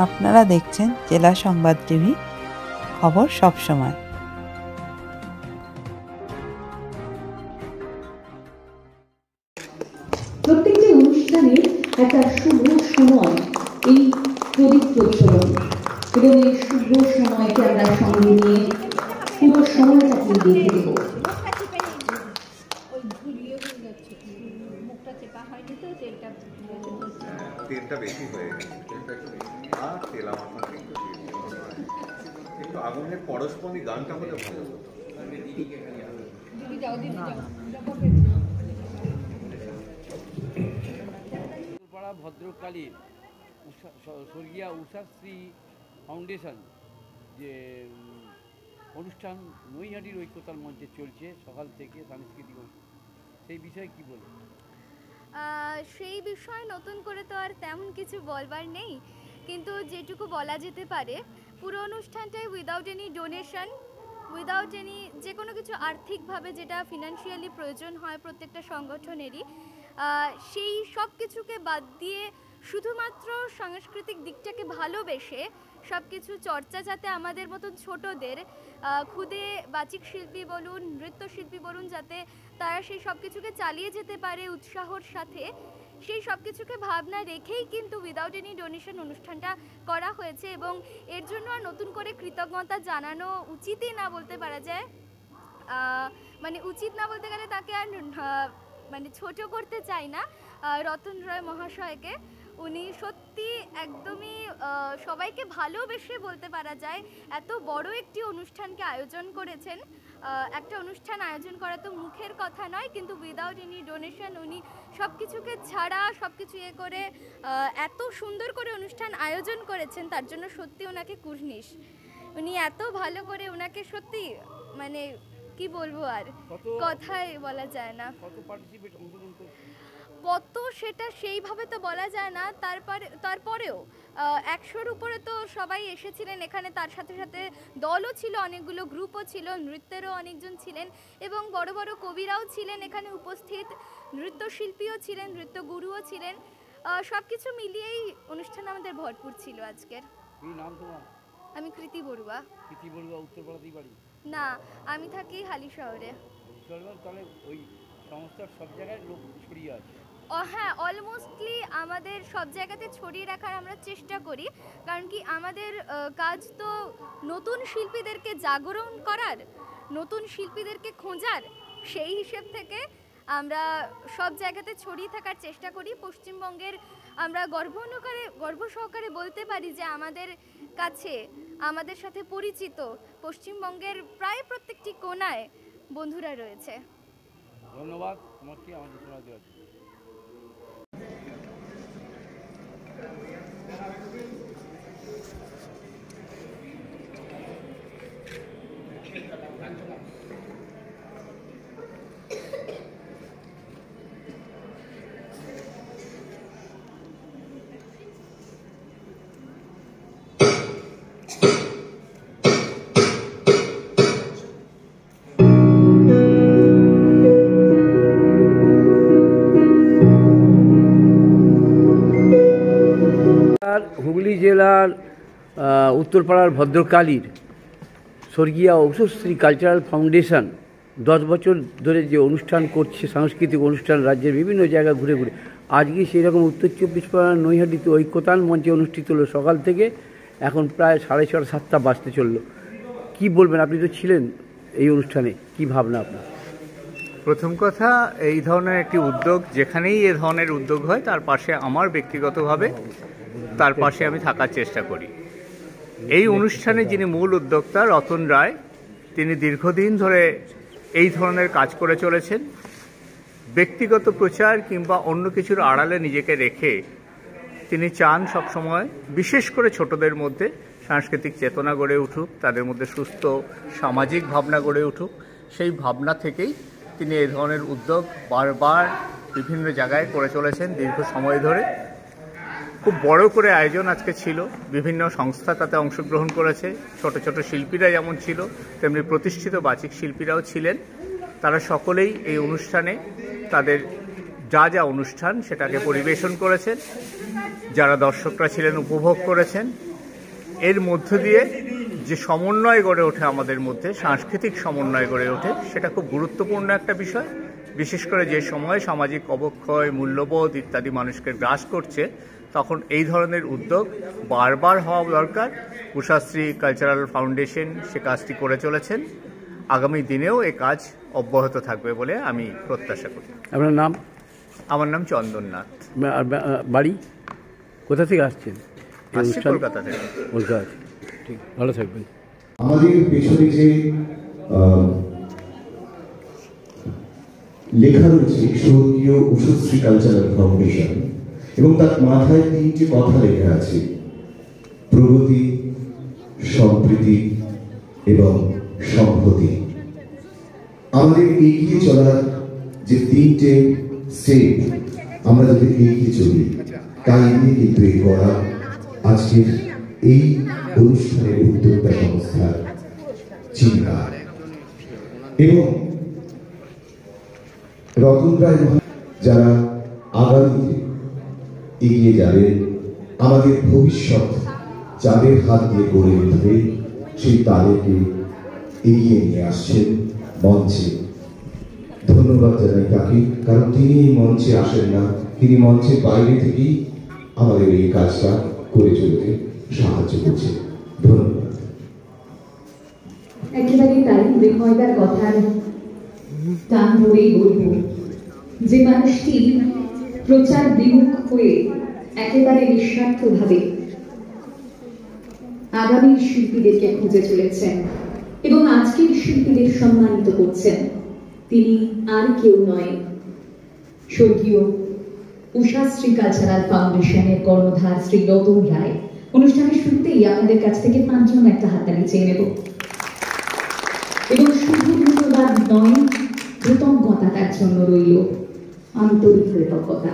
আপনারা দেখছেন জেলা সংবাদ টিভি, খবর সব সময়। প্রত্যেকটি অনুষ্ঠানে একটা শুভ সময়, এই প্রদীপ প্রজ্বলন এবং এই শুভ সময়কে আমরা সঙ্গে নিয়ে পুরো সময়টাকে দেখে দেব। তেলটা বেশি হয়ে গেছে, আর তেল আমার কাছে একটু আগুনের পরস্পরই গানটা হলে ভালো হতো। উত্তরপাড়া ভদ্রকালীর স্বর্গীয়া উষাশ্রী ফাউন্ডেশন যে অনুষ্ঠান নৈহাটির ঐক্যতার মঞ্চে চলছে সকাল থেকে সাংস্কৃতিক, সেই বিষয়ে কি বলবো? সেই বিষয়ে নতুন করে তো আর তেমন কিছু বলবার নেই, কিন্তু যেটুকু বলা যেতে পারে পুরো অনুষ্ঠানটাই without any donation, without any যে কোনো কিছু আর্থিকভাবে যেটা ফিনান্সিয়ালি প্রয়োজন হয় প্রত্যেকটা সংগঠনেরই, সেই সব কিছুকে বাদ দিয়ে শুধুমাত্র সাংস্কৃতিক দিকটাকে ভালোবেসে সব কিছু চর্চা যাতে আমাদের মতন ছোটদের, খুদে বাচিক শিল্পী বলুন, নৃত্যশিল্পী বলুন, যাতে তারা সেই সব কিছুকে চালিয়ে যেতে পারে উৎসাহর সাথে, সেই সব কিছুকে ভাবনা রেখেই কিন্তু উইদাউট এনি ডোনেশন অনুষ্ঠানটা করা হয়েছে। এবং এর জন্য আর নতুন করে কৃতজ্ঞতা জানানো উচিতই না বলতে পারা যায়, মানে উচিত না বলতে গেলে তাকে আর মানে ছোট করতে চাই না। রতন রয় মহাশয়কে, উনি সত্যি একদমই সবাইকে ভালোবেসে বলতে পারা যায় এত বড় একটি অনুষ্ঠানকে আয়োজন করেছেন। একটা অনুষ্ঠান আয়োজন করা তো মুখের কথা নয়, কিন্তু উইদাউট এনি ডোনেশন উনি সব কিছুকে ছাড়া সব কিছু করে এত সুন্দর করে অনুষ্ঠান আয়োজন করেছেন, তার জন্য সত্যি ওনাকে কুর্নিশ। উনি এত ভালো করে, ওনাকে সত্যি মানে কি বলবো, আর কথাই বলা যায় না। কত সেটা সেইভাবে তো বলা যায় না, তারপরেও 100-র উপরে তো সবাই এসেছিলেন এখানে, তার সাথে সাথে দলও ছিল, অনেকগুলো গ্রুপও ছিল, নৃত্যেরও অনেকজন ছিলেন এবং বড় বড় কবিরাও ছিলেন এখানে উপস্থিত, নৃত্যশিল্পীও ছিলেন, নৃত্যগুরুও ছিলেন। সব কিছু মিলিয়েই অনুষ্ঠান আমাদের ভরপুর ছিল আজকের। কি নাম তোমার? আমি কৃতি বড়ুয়া। কৃতি বড়ুয়া উত্তরপাড়াতেই বাড়ি? না, আমি থাকি হালি শহরে। তাহলে ওই সংস্থার সব জায়গায় লোক ছড়িয়ে আছে? হ্যাঁ, অলমোস্টলি আমাদের সব জায়গাতে ছড়িয়ে রাখার আমরা চেষ্টা করি, কারণ কি আমাদের কাজ তো নতুন শিল্পীদেরকে জাগরণ করার, নতুন শিল্পীদেরকে খোঁজার। সেই হিসেব থেকে আমরা সব জায়গাতে ছড়িয়ে থাকার চেষ্টা করি। পশ্চিমবঙ্গের আমরা গর্ব সহকারে বলতে পারি যে আমাদের কাছে, আমাদের সাথে পরিচিত পশ্চিমবঙ্গের প্রায় প্রত্যেকটি কোণায় বন্ধুরা রয়েছে। ধন্যবাদ তোমাকে আমাদের শোনা দেওয়ার জন্য। হুগলি জেলার উত্তরপাড়ার ভদ্রকালীর স্বর্গীয়া উষাশ্রী কালচারাল ফাউন্ডেশন 10 বছর ধরে যে অনুষ্ঠান করছে, সাংস্কৃতিক অনুষ্ঠান রাজ্যের বিভিন্ন জায়গা ঘুরে ঘুরে, আজকে সেই রকম উত্তর 24 পরগনার নৈহাটিতে ঐক্যতান মঞ্চে অনুষ্ঠিত হলো সকাল থেকে, এখন প্রায় 6:30-7টা বাজতে চললো। কি বলবেন, আপনি তো ছিলেন এই অনুষ্ঠানে, কি ভাবনা আপনার? প্রথম কথা, এই ধরনের একটি উদ্যোগ, যেখানেই এ ধরনের উদ্যোগ হয় তার পাশে আমার ব্যক্তিগতভাবে তার পাশে আমি থাকার চেষ্টা করি। এই অনুষ্ঠানে যিনি মূল উদ্যোক্তা রতন রায়, তিনি দীর্ঘদিন ধরে এই ধরনের কাজ করে চলেছেন। ব্যক্তিগত প্রচার কিংবা অন্য কিছুর আড়ালে নিজেকে রেখে তিনি চান সবসময় বিশেষ করে ছোটদের মধ্যে সাংস্কৃতিক চেতনা গড়ে উঠুক, তাদের মধ্যে সুস্থ সামাজিক ভাবনা গড়ে উঠুক। সেই ভাবনা থেকেই তিনি এই ধরনের উদ্যোগ বারবার বিভিন্ন জায়গায় করে চলেছেন দীর্ঘ সময় ধরে। খুব বড় করে আয়োজন আজকে ছিল, বিভিন্ন সংস্থা তাতে অংশগ্রহণ করেছে, ছোট ছোট শিল্পীরা যেমন ছিল তেমনি প্রতিষ্ঠিত বাচিক শিল্পীরাও ছিলেন। তারা সকলেই এই অনুষ্ঠানে তাদের যা অনুষ্ঠান সেটাকে পরিবেশন করেছেন, যারা দর্শকরা ছিলেন উপভোগ করেছেন। এর মধ্য দিয়ে যে সমন্বয় গড়ে ওঠে আমাদের মধ্যে, সাংস্কৃতিক সমন্বয় গড়ে ওঠে, সেটা খুব গুরুত্বপূর্ণ একটা বিষয়। বিশেষ করে যে সময় সামাজিক অবক্ষয়, মূল্যবোধ ইত্যাদি মানুষকে গ্রাস করছে, তখন এই ধরনের উদ্যোগ বারবার হওয়া দরকার। উষাশ্রী কালচারাল ফাউন্ডেশন সে কাজটি করে চলেছেন, আগামী দিনেও এই কাজ অব্যাহত থাকবে বলে আমি প্রত্যাশা করি। আপনার নাম? আমার নাম চন্দননাথ। বাড়ি কোথা থেকে আসছেন? কলকাতা থেকে। কলকাতা। ঠিক, ভালো থাকবেন। আমাদের পেছনে যে লেখা রয়েছে স্বর্গীয় উষশ্রী কালচারাল ফাউন্ডেশন, এবং তার মাথায় 3টি কথা লেখা আছে: প্রগতি, সম্প্রীতি এবং সম্প্রতি। আমাদের এগিয়ে চলার যে 3টে স্টেপ, আমরা যাতে এগিয়ে চলি, তাই নিয়ে কিন্তু এই করা আজকের এই অনুষ্ঠানের উদ্যোক্তা সংস্থার চিন্তা। এবং রতন রায় যারা আগামীতে এগিয়ে যাবে, আমাদের ভবিষ্যৎ যাদের হাত দিয়ে গড়ে উঠবে, সেই তাদেরকে এগিয়ে নিয়ে আসছেন মঞ্চে। ধন্যবাদ জানাই তাকে, কারণ তিনি এই মঞ্চে আসেন না, তিনি মঞ্চের বাইরে থেকেই আমাদের এই কাজটা করে চলতে সাহায্য করছে। ধন্যবাদ। একেবারে তাই, বিনয়দার কথার টান ধরেই বলব যে মানুষটি প্রচার বিমুখ হয়ে একেবারে নিঃস্বার্থভাবে আগামীর শিল্পীদেরকে খুঁজে চলেছেন এবং আজকের শিল্পীদের সম্মানিত করছেন, তিনি আর কেউ নয়, স্বর্গীয় উষাশ্রী কালচারাল ফাউন্ডেশনের কর্ণধার শ্রী রতন রায়। অনুষ্ঠানের শুরুতেই আপনাদের কাছ থেকে 5 জন একটা হাততালি চেয়ে নেব এবং শুধু ধন্যবাদ নয়, কৃতজ্ঞতা তার জন্য রইল, আন্তরিক কৃতজ্ঞতা।